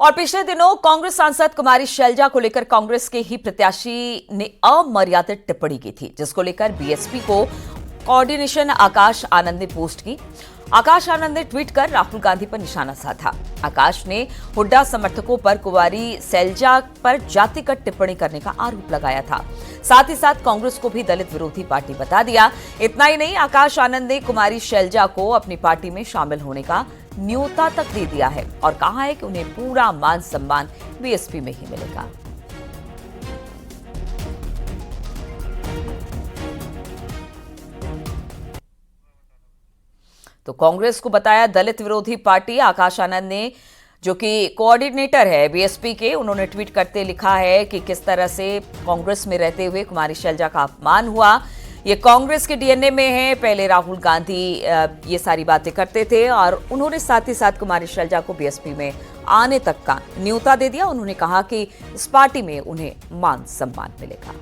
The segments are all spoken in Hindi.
और पिछले दिनों कांग्रेस सांसद कुमारी शैलजा को लेकर कांग्रेस के ही प्रत्याशी ने अमर्यादित टिप्पणी की थी, जिसको लेकर बीएसपी को कोऑर्डिनेशन आकाश आनंद ने पोस्ट की। आकाश आनंद ने ट्वीट कर राहुल गांधी पर निशाना साधा। आकाश ने हुड्डा समर्थकों पर कुमारी शैलजा पर जातिगत टिप्पणी करने का आरोप लगाया था। साथ ही साथ कांग्रेस को भी दलित विरोधी पार्टी बता दिया। इतना ही नहीं, आकाश आनंद ने कुमारी शैलजा को अपनी पार्टी में शामिल होने का न्योता तक दे दिया है और कहा है कि उन्हें पूरा मान सम्मान बीएसपी में ही मिलेगा। तो कांग्रेस को बताया दलित विरोधी पार्टी। आकाश आनंद ने, जो कि कोऑर्डिनेटर है बीएसपी के, उन्होंने ट्वीट करते लिखा है कि किस तरह से कांग्रेस में रहते हुए कुमारी शैलजा का अपमान हुआ। ये कांग्रेस के डीएनए में है। पहले राहुल गांधी ये सारी बातें करते थे और उन्होंने साथ ही साथ कुमारी शैलजा को बीएसपी में आने तक का न्योता दे दिया। उन्होंने कहा कि इस पार्टी में उन्हें मान सम्मान मिलेगा।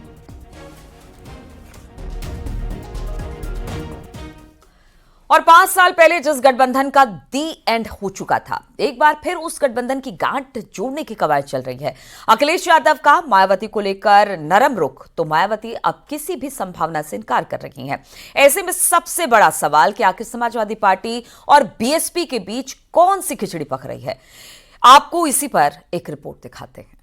और 5 साल पहले जिस गठबंधन का दी एंड हो चुका था, एक बार फिर उस गठबंधन की गांठ जोड़ने की कवायद चल रही है। अखिलेश यादव का मायावती को लेकर नरम रुख, तो मायावती अब किसी भी संभावना से इनकार कर रही हैं। ऐसे में सबसे बड़ा सवाल कि आखिर समाजवादी पार्टी और बीएसपी के बीच कौन सी खिचड़ी पक रही है। आपको इसी पर एक रिपोर्ट दिखाते हैं।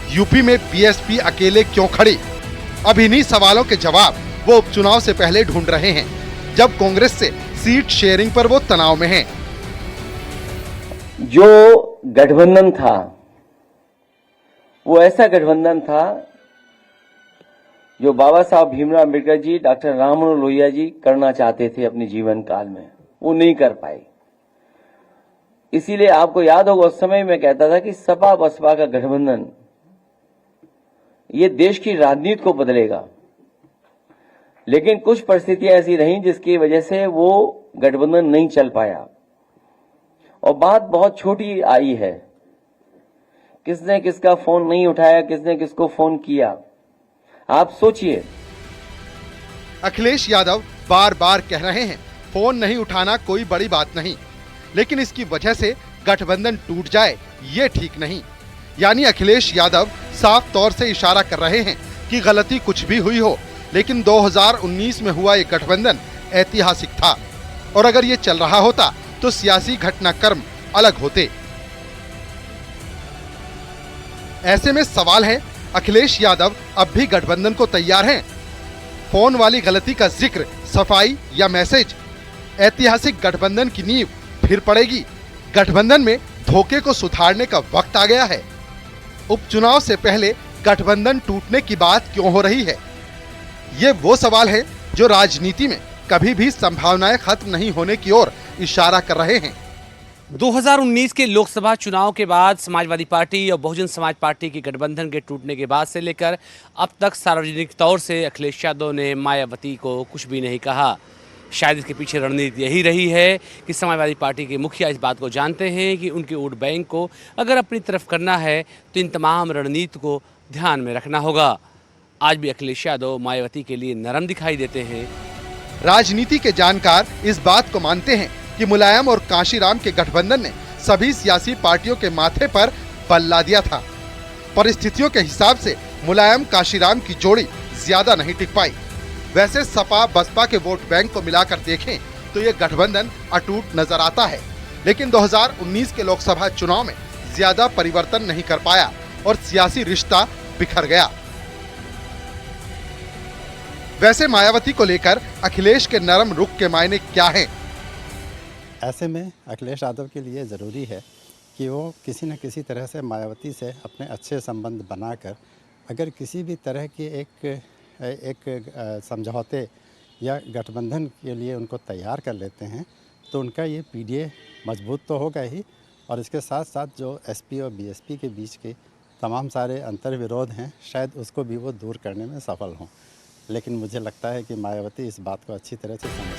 यूपी में बीएसपी अकेले क्यों खड़ी? अब इन्हीं सवालों के जवाब वो उपचुनाव से पहले ढूंढ रहे हैं, जब कांग्रेस से सीट शेयरिंग पर वो तनाव में हैं। जो गठबंधन था वो ऐसा गठबंधन था जो बाबा साहब भीमराव अम्बेडकर जी, डॉक्टर राम मनोहर लोहिया जी करना चाहते थे अपने जीवन काल में, वो नहीं कर पाए। इसीलिए आपको याद होगा उस समय मैं कहता था कि सपा बसपा का गठबंधन ये देश की राजनीति को बदलेगा। लेकिन कुछ परिस्थितियां ऐसी रहीं जिसकी वजह से वो गठबंधन नहीं चल पाया और बात बहुत छोटी आई है। किसने किसका फोन नहीं उठाया, किसने किसको फोन किया, आप सोचिए। अखिलेश यादव बार बार कह रहे हैं फोन नहीं उठाना कोई बड़ी बात नहीं, लेकिन इसकी वजह से गठबंधन टूट जाए ये ठीक नहीं। यानी अखिलेश यादव साफ तौर से इशारा कर रहे हैं कि गलती कुछ भी हुई हो, लेकिन 2019 में हुआ ये गठबंधन ऐतिहासिक था और अगर ये चल रहा होता तो सियासी घटनाक्रम अलग होते। ऐसे में सवाल है, अखिलेश यादव अब भी गठबंधन को तैयार हैं? फोन वाली गलती का जिक्र, सफाई या मैसेज? ऐतिहासिक गठबंधन की नींव फिर पड़ेगी। गठबंधन में धोखे को सुधारने का वक्त आ गया है। उपचुनाव से पहले गठबंधन टूटने की बात क्यों हो रही है? ये वो सवाल है जो राजनीति में कभी भी संभावनाएं खत्म नहीं होने की ओर इशारा कर रहे हैं। 2019 के लोकसभा चुनाव के बाद समाजवादी पार्टी और बहुजन समाज पार्टी के गठबंधन के टूटने के बाद से लेकर अब तक सार्वजनिक तौर से अखिलेश यादव ने मायावती को कुछ भी नहीं कहा। शायद इसके पीछे रणनीति यही रही है कि समाजवादी पार्टी के मुखिया इस बात को जानते हैं कि उनके वोट बैंक को अगर अपनी तरफ करना है तो इन तमाम रणनीति को ध्यान में रखना होगा। आज भी अखिलेश यादव मायावती के लिए नरम दिखाई देते हैं। राजनीति के जानकार इस बात को मानते हैं कि मुलायम और कांशीराम के गठबंधन ने सभी सियासी पार्टियों के माथे पर बल ला दिया था। परिस्थितियों के हिसाब से मुलायम कांशीराम की जोड़ी ज्यादा नहीं टिक पाई। वैसे सपा बसपा के वोट बैंक को मिलाकर देखें तो ये गठबंधन अटूट नजर आता है, लेकिन 2019 के लोकसभा चुनाव में ज्यादा परिवर्तन नहीं कर पाया और सियासी रिश्ता बिखर गया। वैसे मायावती को लेकर अखिलेश के नरम रुख के मायने क्या हैं? ऐसे में अखिलेश यादव के लिए ज़रूरी है कि वो किसी न किसी तरह से मायावती से अपने अच्छे संबंध बनाकर अगर किसी भी तरह की एक एक समझौते या गठबंधन के लिए उनको तैयार कर लेते हैं तो उनका ये पीडीए मजबूत तो होगा ही, और इसके साथ साथ जो एसपी और बीएसपी के बीच के तमाम सारे अंतर्विरोध हैं शायद उसको भी वो दूर करने में सफल हों। लेकिन मुझे लगता है कि मायावती इस बात को अच्छी तरह से समझ